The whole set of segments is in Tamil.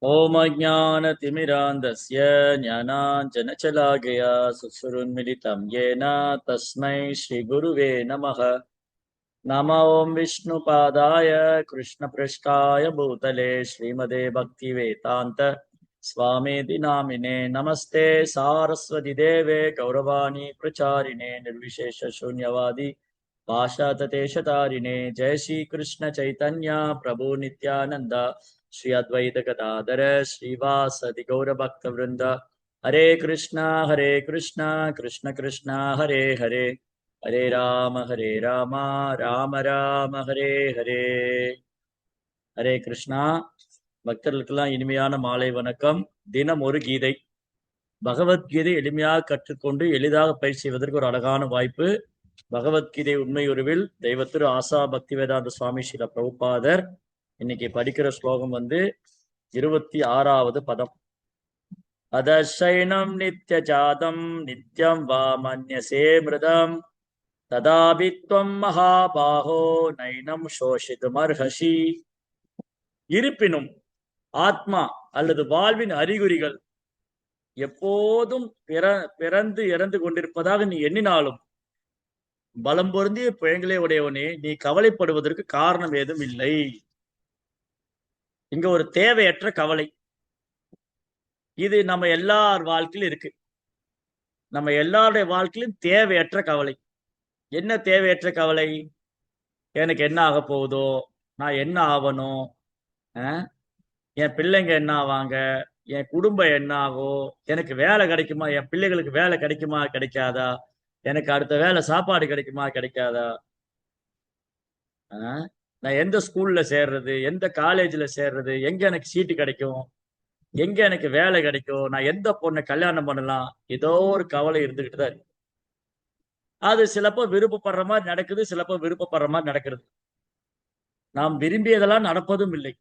ओम ज्ञानतिमिरान्धस्य ज्ञानाञ्जनशलाकया चक्षुरुन्मिलितं येन तस्मै श्रीगुरुवे नमः। नमो ॐ विष्णुपादाय कृष्णपृष्ठाय भूतले श्रीमते भक्तिवेदान्त स्वामीति नामिने नमस्ते सारस्वती देवे गौरवाणी प्रचारिणे निर्विशेषशून्यवादी पाशाततेशतारिणे जय श्री कृष्ण चैतन्य प्रभु नित्यानंद श्री अद्वैत गदाधर श्रीवासदि गौरभक्तवृंद हरे कृष्णा कृष्ण कृष्ण हरे हरे हरे राम ராம ராம ஹரே ஹரே. ஹரே கிருஷ்ணா. பக்தர்களுக்கெல்லாம் இனிமையான மாலை வணக்கம். தினம் ஒரு கீதை. பகவத்கீதை எளிமையாக கற்றுக்கொண்டு எளிதாக பயிற்சி செய்வதற்கு ஒரு அழகான வாய்ப்பு. பகவத்கீதை உண்மையுருவில் தெய்வத்திரு ஆசா பக்தி வேதாந்த சுவாமி ஸ்ரீல பிரபுபாதர் இன்னைக்கு படிக்கிற ஸ்லோகம் 26வது பதம். அதசைனம் நித்ய ஜாதம் நித்யம் வா மன்யசே மிருதம் ததாபித்வம் மகாபாகோ நைனம் சோஷிதுமர்ஹசி. இருப்பினும் ஆத்மா அல்லது வாழ்வின் அறிகுறிகள் எப்போதும் பிறந்து இறந்து கொண்டிருப்பதாக நீ எண்ணினாலும் பலம் பொருந்திய புயங்களே உடையவனே, நீ கவலைப்படுவதற்கு காரணம் ஏதும் இல்லை. இங்க ஒரு தேவையற்ற கவலை, இது நம்ம எல்லார் வாழ்க்கையிலும் இருக்கு. நம்ம எல்லாருடைய வாழ்க்கையிலும் தேவையற்ற கவலை. என்ன தேவையற்ற கவலை? எனக்கு என்ன ஆக போகுதோ, நான் என்ன ஆகணும், என் பிள்ளைங்க என்ன ஆவாங்க, என் குடும்பம் என்ன ஆகும், எனக்கு வேலை கிடைக்குமா, என் பிள்ளைகளுக்கு வேலை கிடைக்குமா கிடைக்காதா, எனக்கு அடுத்த வேலை சாப்பாடு கிடைக்குமா கிடைக்காதா, நான் எந்த ஸ்கூல்ல சேர்றது, எந்த காலேஜ்ல சேர்றது, எங்க எனக்கு சீட்டு கிடைக்கும், எங்க எனக்கு வேலை கிடைக்கும், நான் எந்த பொண்ணை கல்யாணம் பண்ணலாம், ஏதோ ஒரு கவலை இருந்துகிட்டு தான் இருக்கு. அது சிலப்போ விருப்பப்படுற மாதிரி நடக்குது, சிலப்போ விருப்பப்படுற மாதிரி நடக்கிறது. நாம் விரும்பியதெல்லாம் நடப்பதும் இல்லை.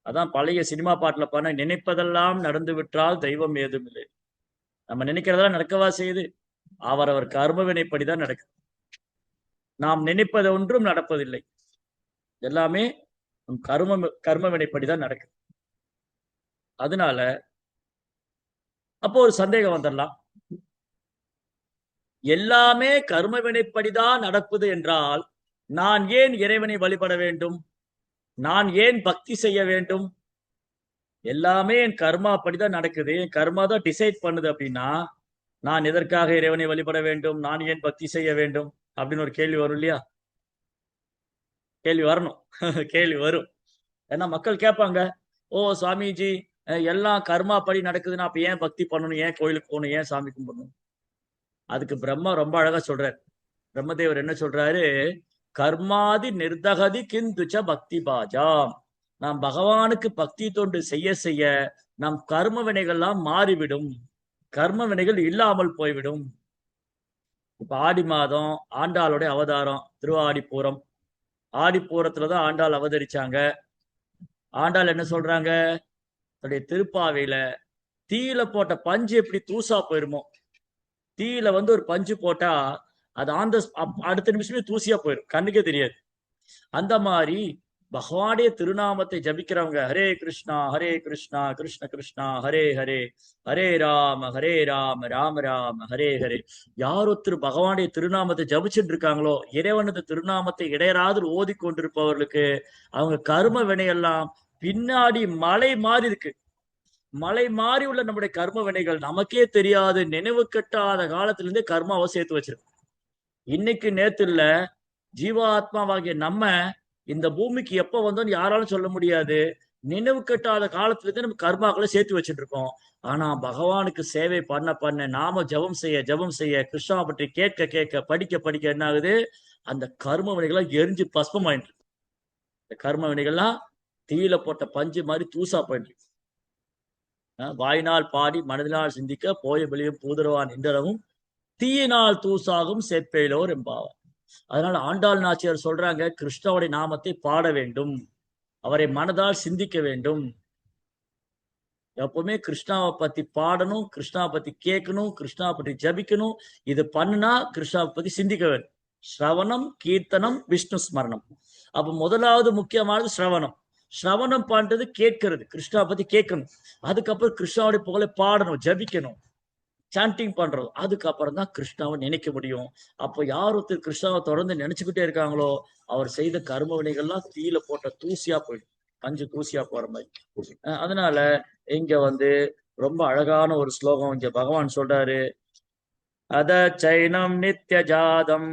அதான் பழைய சினிமா பாட்டுல பண்ண, நினைப்பதெல்லாம் நடந்து விட்டால் தெய்வம் ஏதும் இல்லை. நம்ம நினைக்கிறதெல்லாம் நடக்கவா செய்யுது? அவரவர் கர்ம வினைப்படிதான் நடக்குது. நாம் நினைப்பது ஒன்றும் நடப்பதில்லை, எல்லாமே கர்ம வினைப்படிதான் நடக்குது. அதனால அப்போ ஒரு சந்தேகம் வந்துடலாம், எல்லாமே கர்ம வினைப்படிதான் நடப்பது என்றால் நான் ஏன் இறைவனை வழிபட வேண்டும், நான் ஏன் பக்தி செய்ய வேண்டும்? எல்லாமே என் கர்மா படிதான் நடக்குது, என் கர்மா தான் டிசைட் பண்ணுது அப்படின்னா நான் எதற்காக இறைவனை வழிபட வேண்டும், நான் ஏன் பக்தி செய்ய வேண்டும் அப்படின்னு ஒரு கேள்வி வரும் இல்லையா? கேள்வி வரணும். கேள்வி வரும். ஏன்னா மக்கள் கேட்பாங்க, ஓ சுவாமிஜி, எல்லாம் கர்மா படி நடக்குதுன்னா அப்ப ஏன் பக்தி பண்ணணும், ஏன் கோயிலுக்கு போகணும், ஏன் சாமி கும்பிடணும்? அதுக்கு பிரம்மா ரொம்ப அழகா சொல்றாரு. பிரம்மதேவர் என்ன சொல்றாரு? கர்மாதி நிர்தகதி கிந்துச்ச பக்தி பாஜாம். நாம் பகவானுக்கு பக்தி தொண்டு செய்ய செய்ய நம் கர்ம வினைகள்லாம் மாறிவிடும், கர்ம வினைகள் இல்லாமல் போய்விடும். இப்ப ஆடி மாதம் ஆண்டாளுடைய அவதாரம் திருவாடிப்பூரம். ஆடிப்பூரத்துலதான் ஆண்டாள் அவதரிச்சாங்க. ஆண்டாள் என்ன சொல்றாங்க? தன்னுடைய திருப்பாவையில தீயில போட்ட பஞ்சு எப்படி தூசா போயிருமோ, தீயில ஒரு பஞ்சு போட்டா அது அடுத்த நிமிஷமே தூசியா போயிடும், கண்ணுக்கே தெரியாது. அந்த மாதிரி பகவானுடைய திருநாமத்தை ஜபிக்கிறவங்க ஹரே கிருஷ்ணா கிருஷ்ண கிருஷ்ணா ஹரே ஹரே, ஹரே ராம ராம ராம ஹரே ஹரே. யார் ஒருத்தர் பகவானுடைய திருநாமத்தை ஜபிச்சுட்டு இருக்காங்களோ, இறைவனது திருநாமத்தை இடையராது ஓதி கொண்டிருப்பவர்களுக்கு அவங்க கர்ம வினையெல்லாம் பின்னாடி மலை மாறி இருக்கு. மலை மாறி உள்ள நம்முடைய கர்ம வினைகள் நமக்கே தெரியாது, நினைவு கட்டாத காலத்திலிருந்தே கர்மாவை சேர்த்து வச்சிருக்கு. இன்னைக்கு நேத்து இல்ல, ஜீவாத்மாவாகிய நம்ம இந்த பூமிக்கு எப்ப வந்தோம்னு யாராலும் சொல்ல முடியாது. நினைவு கட்டாத காலத்துல இருந்து நம்ம கர்மாக்களை சேர்த்து வச்சுட்டு இருக்கோம். ஆனா பகவானுக்கு சேவை பண்ண பண்ண, நாம ஜபம் செய்ய கிருஷ்ணா பற்றி கேட்க கேட்க, படிக்க படிக்க என்ன ஆகுது? அந்த கர்ம வினைகள்லாம் எரிஞ்சு பஸ்பமாயிட்டு, இந்த கர்ம வினைகள்லாம் தீயில போட்ட பஞ்சு மாதிரி தூசா போயிட்டு. வாயினால் பாடி மனதினால் சிந்திக்க போய வெளியும் பூதரவான் இன்றளவும் தீயினால் தூசாகும் செப்பேலோர் என்பாவார். அதனால ஆண்டாள் நாச்சியார் சொல்றாங்க, கிருஷ்ணாவுடைய நாமத்தை பாட வேண்டும், அவரை மனதால் சிந்திக்க வேண்டும். எப்பவுமே கிருஷ்ணாவை பத்தி பாடணும், கிருஷ்ணாவை பத்தி கேட்கணும், கிருஷ்ணாவை பத்தி ஜபிக்கணும். இது பண்ணுனா கிருஷ்ணாவை பத்தி சிந்திக்க வேண்டும். ஸ்ரவணம், கீர்த்தனம், விஷ்ணு ஸ்மரணம். அப்ப முதலாவது முக்கியமானது ஸ்ரவணம். சிரவணம் பண்றது கேட்கறது, கிருஷ்ணா பத்தி கேட்கணும். அதுக்கப்புறம் கிருஷ்ணாவுடைய புகழை பாடணும், ஜபிக்கணும், சாண்டிங் பண்றோம். அதுக்கப்புறம் தான் கிருஷ்ணாவை நினைக்க முடியும். அப்போ யார் ஒருத்தர் கிருஷ்ணாவை தொடர்ந்து நினைச்சுக்கிட்டே இருக்காங்களோ அவர் செய்த கர்ம வினைகள்லாம் தீயில போட்ட தூசியா போயிடும், பஞ்சு தூசியா போற மாதிரி. அதனால இங்க ரொம்ப அழகான ஒரு ஸ்லோகம் இங்க பகவான் சொல்றாரு. அத சைனம் நித்ய ஜாதம்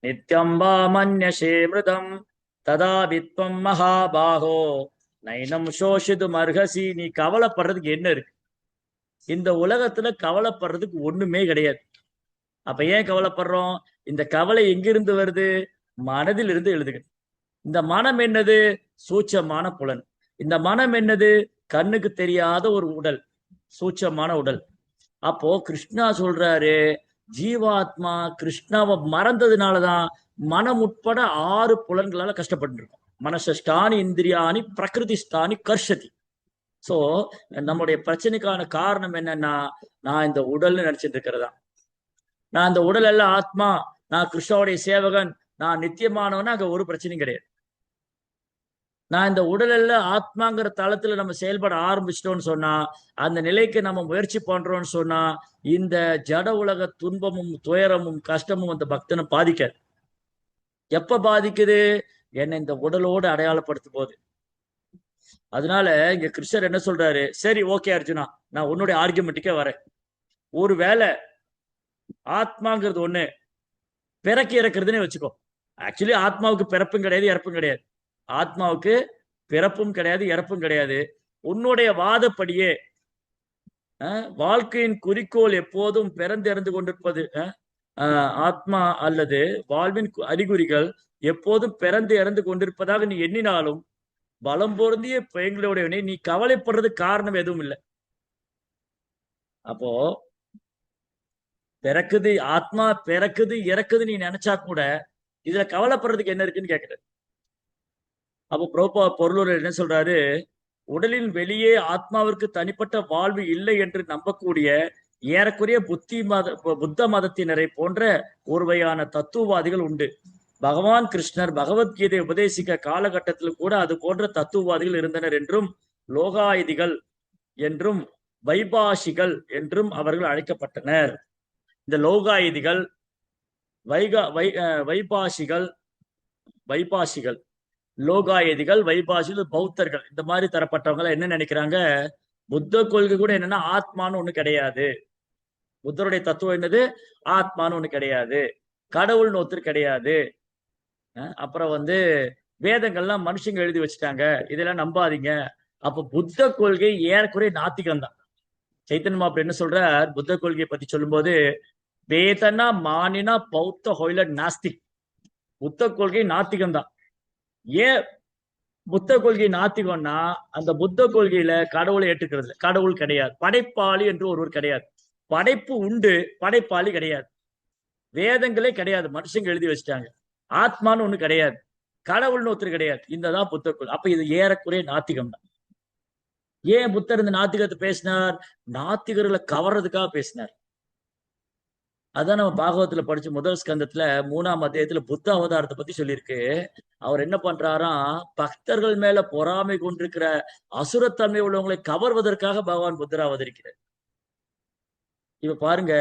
நித்யம் வா மன்யசே மிருதம் ததா வித்வம் மகாபாகோ நைனம் சோஷிது மர்ஹசி. நீ கவலைப்படுறதுக்கு என்ன இருக்கு? இந்த உலகத்துல கவலைப்படுறதுக்கு ஒண்ணுமே கிடையாது. அப்ப ஏன் கவலைப்படுறோம்? இந்த கவலை எங்கிருந்து வருது? மனதில் இருந்து எழுதுக. இந்த மனம் என்னது? சூட்சமான புலன். இந்த மனம் என்னது? கண்ணுக்கு தெரியாத ஒரு உடல், சூட்சமான உடல். அப்போ கிருஷ்ணா சொல்றாரு, ஜீவாத்மா கிருஷ்ணாவை மறந்ததுனாலதான் மனம் உட்பட 6 புலன்களால கஷ்டப்பட்டு இருக்கும். மனசஸ்டானி இந்திரியானி பிரகிருதிஸ்தானி கர்ஷதி. சோ நம்முடைய பிரச்சனைக்கான காரணம் என்னன்னா, நான் இந்த உடல்னு நினைச்சிட்டு இருக்கிறதா. நான் இந்த உடல் எல்லாம் ஆத்மா, நான் கிருஷ்ணாவுடைய சேவகன், நான் நித்தியமானவனா, அங்க ஒரு பிரச்சனையும் கிடையாது. நான் இந்த உடல் எல்லாம் ஆத்மாங்கிற தளத்துல நம்ம செயல்பட ஆரம்பிச்சிட்டோம்னு சொன்னா, அந்த நிலைக்கு நம்ம முயற்சி பண்றோம்னு சொன்னா, இந்த ஜட உலக துன்பமும் துயரமும் கஷ்டமும் அந்த பக்தனை பாதிக்காது. எப்ப பாதிக்குது? என்னை இந்த உடலோடு அடையாளப்படுத்தும் போது. அதனால இங்க கிருஷ்ணர் என்ன சொல்றாரு? சரி, ஓகே அர்ஜுனா, நான் உன்னுடைய ஆர்குமெண்ட்டுக்கே வரேன். ஒரு வேலை ஆத்மாங்கிறது ஒண்ணு பிறக்கி இறக்குறதுன்னு வச்சுக்கோ. ஆக்சுவலி ஆத்மாவுக்கு பிறப்பும் கிடையாது, இறப்பும் கிடையாது. ஆத்மாவுக்கு பிறப்பும் கிடையாது, இறப்பும் கிடையாது. உன்னுடைய வாதப்படியே வாழ்க்கையின் குறிக்கோள் எப்போதும் பிறந்திறந்து கொண்டிருப்பது ஆத்மா அல்லது வாழ்வின் அறிகுறிகள் எப்போதும் பிறந்து இறந்து கொண்டிருப்பதாக நீ எண்ணினாலும் பலம் பொருந்திய எங்களுடைய நீ கவலைப்படுறது காரணம் எதுவும் இல்லை. அப்போ பிறக்குது, ஆத்மா பிறக்குது இறக்குது நீ நினைச்சா கூட இதுல கவலைப்படுறதுக்கு என்ன இருக்குன்னு கேக்குறது. அப்போ புரோபா பொருளூர் என்ன சொல்றாரு? உடலின் வெளியே ஆத்மாவிற்கு தனிப்பட்ட வாழ்வு இல்லை என்று நம்பக்கூடிய ஏறக்குறைய புத்த மதத்தினரை போன்ற ஒரு வகையான தத்துவவாதிகள் உண்டு. பகவான் கிருஷ்ணர் பகவத்கீதை உபதேசிக்க காலகட்டத்தில் கூட அது போன்ற தத்துவவாதிகள் இருந்தனர் என்றும் லோகாயுதிகள் என்றும் வைபாஷிகள் என்றும் அவர்கள் அழைக்கப்பட்டனர். இந்த லோகாயுதிகள், வைபாஷிகள், லோகாயுதிகள், வைபாஷிகள், பௌத்தர்கள், இந்த மாதிரி தரப்பட்டவங்க என்ன நினைக்கிறாங்க? புத்த கொள்கை கூட என்னன்னா ஆத்மான்னு ஒண்ணு கிடையாது. புத்தருடைய தத்துவம் என்னது? ஆத்மான்னு ஒண்ணு கிடையாது, கடவுள்னு ஒருத்தர் கிடையாது. அப்புறம் வேதங்கள்லாம் மனுஷங்க எழுதி வச்சுட்டாங்க, இதெல்லாம் நம்பாதீங்க. அப்ப புத்த கொள்கை ஏறக்குறைய நாத்திகம் தான். சைத்தன்ய மாப்ள என்ன சொல்றார் புத்த கொள்கையை பத்தி சொல்லும்போது? வேதனா மானினா பௌத்த ஹொயில நாஸ்திக். புத்த கொள்கை நாத்திகம் தான். ஏன் புத்த கொள்கை நாத்திகம்னா, அந்த புத்த கொள்கையில கடவுளை ஏற்றுக்கிறது, கடவுள் கிடையாது, படைப்பாளி என்று ஒருவர் கிடையாது. படைப்பு உண்டு, படைப்பாளி கிடையாது. வேதங்களே கிடையாது, மனுஷங்க எழுதி வச்சுட்டாங்க. ஆத்மான்னு ஒண்ணு கிடையாது, கடவுள்னு ஒருத்தர் கிடையாது. இந்ததான் புத்த கொள்கை. அப்ப இது ஏறக்குறைய நாத்திகம் தான். ஏன் புத்தர் இந்த நாத்திகத்தை பேசினார்? நாத்திகர்களை கவர்றதுக்காக பேசினார். அதான் நம்ம பாகவத்துல படிச்ச முதல் ஸ்கந்தத்துல 3ஆம் அத்தியாயத்துல புத்த அவதாரத்தை பத்தி சொல்லியிருக்கு. அவர் என்ன பண்றாராம்? பக்தர்கள் மேல பொறாமை கொண்டிருக்கிற அசுரத்தன்மை உள்ளவங்களை கவர்வதற்காக பகவான் புத்தர் அவதரிக்கிறார். இப்ப பாருங்க,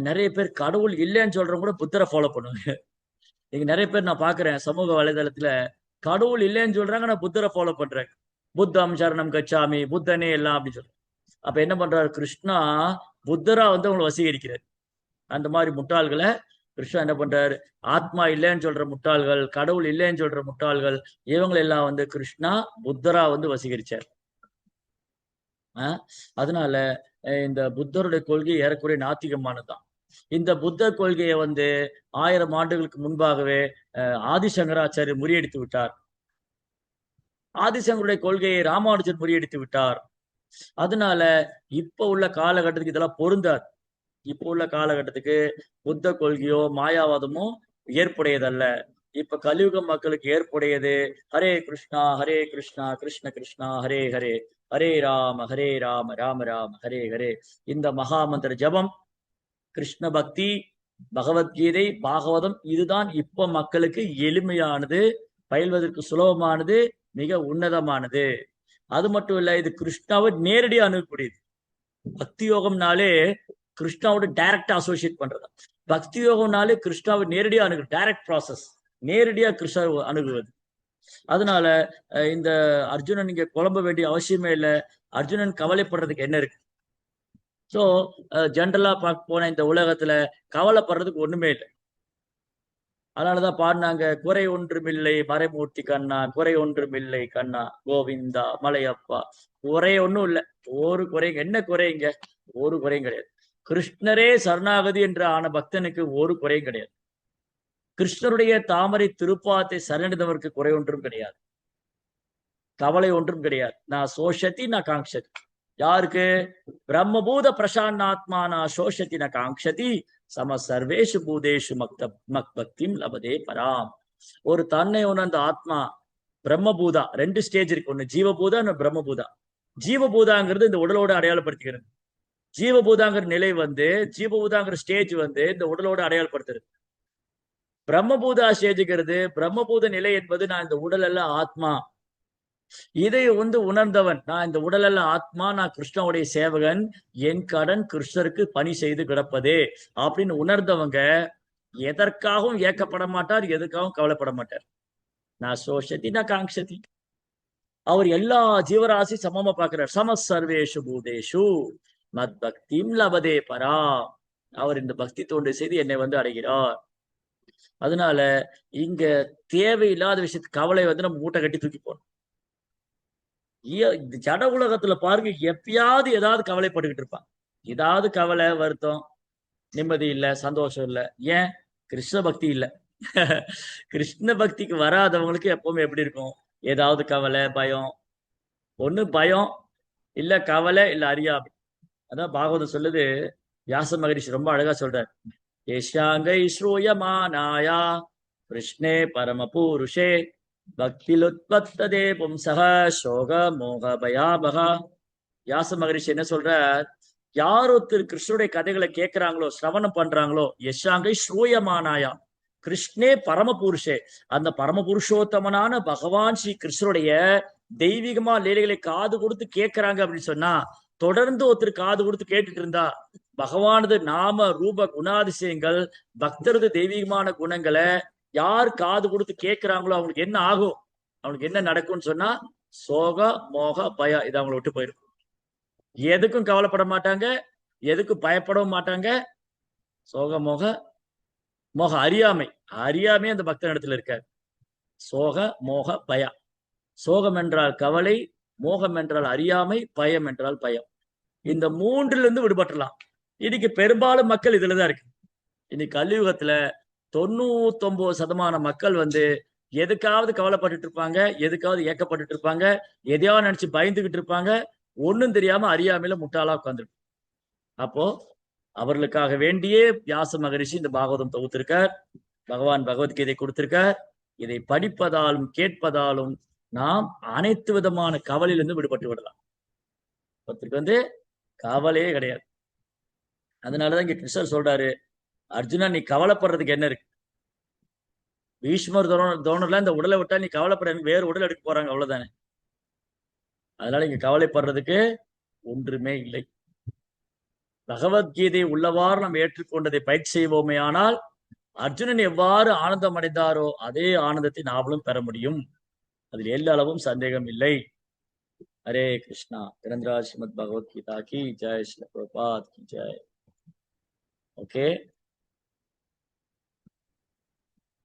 நிறைய பேர் கடவுள் இல்லைன்னு சொல்றவங்க கூட புத்தரை ஃபாலோ பண்ணுவாங்க. இங்க நிறைய பேர் நான் பாக்குறேன் சமூக வலைதளத்துல, கடவுள் இல்லைன்னு சொல்றாங்க, நான் புத்தரை ஃபாலோ பண்றேன். புத்தம் சரணம் கச்சாமி, புத்தனே எல்லாம் அப்படின்னு சொல்றேன். அப்ப என்ன பண்றாரு கிருஷ்ணா? புத்தரா அவங்களை வசீகரிக்கிறார். அந்த மாதிரி முட்டாள்களை கிருஷ்ணா என்ன பண்றாரு? ஆத்மா இல்லைன்னு சொல்ற முட்டாள்கள், கடவுள் இல்லைன்னு சொல்ற முட்டாள்கள், இவங்களெல்லாம் கிருஷ்ணா புத்தரா வசீகரிச்சார். அதனால இந்த புத்தருடைய கொள்கை ஏறக்குறைய நாத்திகமானதுதான். இந்த புத்த கொள்கையை 1000 ஆண்டுகளுக்கு முன்பாகவே ஆதிசங்கராச்சாரியர் முறியடித்து விட்டார். ஆதிசங்கருடைய கொள்கையை ராமானுஜர் முறியடித்து விட்டார். அதனால இப்ப உள்ள காலகட்டத்துக்கு இதெல்லாம் பொருந்தாது. இப்போ உள்ள காலகட்டத்துக்கு புத்த கொள்கையோ மாயாவாதமோ ஏற்புடையதல்ல. இப்ப கலியுக மக்களுக்கு ஏற்புடையது ஹரே கிருஷ்ணா கிருஷ்ண கிருஷ்ணா ஹரே ஹரே, ஹரே ராம ராம ராம ஹரே ஹரே. இந்த மகாமந்திர ஜபம், கிருஷ்ண பக்தி, பகவத்கீதை, பாகவதம், இதுதான் இப்ப மக்களுக்கு எளிமையானது, பயில்வதற்கு சுலபமானது, மிக உன்னதமானது. அது மட்டும் இல்ல, இது கிருஷ்ணாவை நேரடியா அணுகக்கூடியது. பக்தி யோகம்னாலே கிருஷ்ணாவோட டைரக்டா அசோசியேட் பண்றது. பக்தி யோகம்னாலே கிருஷ்ணாவை நேரடியா அணுகு, டைரக்ட் ப்ராசஸ், நேரடியா கிருஷ்ணாவை அணுகுவது. அதனால இந்த அர்ஜுனன் இங்க குழம்ப வேண்டிய அவசியமே இல்லை. அர்ஜுனன் கவலைப்படுறதுக்கு என்ன இருக்கு? சோ ஜென்ரலா பார்க்க போன இந்த உலகத்துல கவலைப்படுறதுக்கு ஒண்ணுமே இல்லை. அதனாலதான் பாடினாங்க, குறை ஒன்றுமில்லை மறைமூர்த்தி கண்ணா, குறை ஒன்றுமில்லை கண்ணா கோவிந்தா மலையப்பா. குறை ஒன்றும் இல்லை, ஒரு குறை. என்ன குறைங்க? ஒரு குறையும் கிடையாது. கிருஷ்ணரே சரணாகதி என்று ஆன பக்தனுக்கு ஒரு குறையும் கிடையாது. கிருஷ்ணருடைய தாமரை திருப்பாத்தை சரணடைந்தவருக்கு குறை ஒன்றும் கிடையாது, கவலை ஒன்றும் கிடையாது. நான் சோஷத்தி நான் காங்ஷதி. யாருக்கு? பிரம்மபூத பிரசான்னாத்மா நான் சோஷத்தி ந காங்ஷதி சம சர்வேஷு பூதேஷு மக் பக்திம் லபதே பராம். ஒரு தன்னை உணர்ந்த ஆத்மா பிரம்மபூதா. ரெண்டு ஸ்டேஜ் இருக்கு, ஒண்ணு ஜீவபூதா, இன்னும் பிரம்மபூதா. ஜீவபூதாங்கிறது இந்த உடலோட அடையாளப்படுத்திக்கிறது. ஜீவபூதாங்கிற நிலை ஜீவபூதாங்கிற ஸ்டேஜ் இந்த உடலோட அடையாளப்படுத்துறது. பிரம்மபூதா ஸ்டேஜுங்கிறது, பிரம்மபூத நிலை என்பது நான் இந்த உடல் அல்ல ஆத்மா. இதை உணர்ந்தவன், நான் இந்த உடல் அல்ல ஆத்மா, நான் கிருஷ்ணனுடைய சேவகன், என் கடன் கிருஷ்ணருக்கு பணி செய்து கிடப்பதே அப்படின்னு உணர்ந்தவங்க எதற்காகவும் ஏக்கப்பட மாட்டார், எதுக்காகவும் கவலைப்பட மாட்டார். நான் சோஷதி நான் காங்ஷதி. அவர் எல்லா ஜீவராசி சமமா பார்க்கிறார். சம சர்வேஷு பூதேஷு மத் பக்திம் லபதே பரா. அவர் இந்த பக்தி தோண்டு செய்து என்னை அடைகிறார். அதனால இங்க தேவையில்லாத விஷயத்துக்கு கவலை நம்ம மூட்டை கட்டி தூக்கி போகணும். ஜட உலகத்துல பாருங்க, எப்பயாவது ஏதாவது கவலைப்பட்டுக்கிட்டு இருப்பான். ஏதாவது கவலை, வருத்தம், நிம்மதி இல்ல, சந்தோஷம் இல்ல. ஏன்? கிருஷ்ண பக்தி இல்ல. கிருஷ்ண பக்திக்கு வராதவங்களுக்கு எப்பவுமே எப்படி இருக்கும்? ஏதாவது கவலை, பயம். ஒண்ணு பயம், இல்ல கவலை, இல்ல அறியாமை. அதான் பாகவதம் சொல்லுது. வியாச மகரிஷி ரொம்ப அழகா சொல்றார். ஏஷாங்கை ஸ்ரூயமானாயா கிருஷ்ணே பரம புருஷே பக்திலுத்பத்ததே பும்சக சோக மோக பயாபகா. வியாச மகரிஷி என்ன சொல்றார்? யார் ஒருத்தர் கிருஷ்ணனுடைய கதைகளை கேட்கிறாங்களோ, சிரவணம் பண்றாங்களோ, யஷாங்கை ஸ்ரூயமானாயா கிருஷ்ணே பரம புருஷே, அந்த பரம புருஷோத்தமனான பகவான் ஸ்ரீ கிருஷ்ணனுடைய தெய்வீகமா லீலைகளை காது கொடுத்து கேட்கிறாங்க அப்படின்னு சொன்னா, தொடர்ந்து ஒருத்தர் காது கொடுத்து கேட்டுட்டு இருந்தா, பகவானது நாம ரூப குணாதிசயங்கள், பக்தரது தெய்வீகமான குணங்களை யார் காது கொடுத்து கேட்கிறாங்களோ அவங்களுக்கு என்ன ஆகும், அவங்களுக்கு என்ன நடக்கும்னு சொன்னா, சோக மோக பய இது அவங்களை விட்டு போயிருக்கும். எதுக்கும் கவலைப்பட மாட்டாங்க, எதுக்கும் பயப்படவும் மாட்டாங்க. சோக மோக மோக அறியாமை, அறியாமை அந்த பக்தன் இடத்துல இருக்காரு. சோக மோக பயா. சோகம் என்றால் கவலை, மோகம் என்றால் அறியாமை, பயம் என்றால் பயம். இந்த மூன்றிலிருந்து விடுபட்டலாம். இன்னைக்கு பெரும்பாலும் மக்கள் இதுலதான் இருக்கு. இன்னைக்கு கலியுகத்துல 99% மக்கள் எதுக்காவது கவலைப்பட்டுட்டு இருப்பாங்க, எதுக்காவது ஏக்கப்பட்டு இருப்பாங்க, எதையாவது நினைச்சு பயந்துகிட்டு இருப்பாங்க. ஒண்ணும் தெரியாம அறியாமையில முட்டாளா உட்கார்ந்துருக்கு. அப்போ அவர்களுக்காக வேண்டியே வியாச மகரிஷி இந்த பாகவதம் தொகுத்திருக்கார். பகவான் பகவத்கீதை கொடுத்திருக்கார். இதை படிப்பதாலும் கேட்பதாலும் நாம் அனைத்து விதமான கவலையிலிருந்து விடுபட்டு விடலாம். ஒருத்தருக்கு கவலையே கிடையாது. அதனாலதான் இங்க கிருஷ்ணர் சொல்றாரு, அர்ஜுனா நீ கவலைப்படுறதுக்கு என்ன இருக்கு? பீஷ்மர் தோணர்லாம் இந்த உடலை விட்டா நீ கவலைப்பட, வேறு உடல் எடுக்க போறாங்க, அவ்வளவுதானே. அதனால இங்க கவலைப்படுறதுக்கு ஒன்றுமே இல்லை. பகவத்கீதை உள்ளவாறு நாம் ஏற்றுக்கொண்டதை பயிற்சி செய்வோமே ஆனால், அர்ஜுனன் எவ்வாறு ஆனந்தம் அடைந்தாரோ அதே ஆனந்தத்தை நாமளும் பெற முடியும். அதில் எல்லா அளவும் சந்தேகம் இல்லை. ஹரே கிருஷ்ணா. கிரந்தராஜ் ஸ்ரீமத் பகவத்கீதா கி ஜெய், ஸ்ரீல பிரபுபாத் கி ஜெய். ஓகே.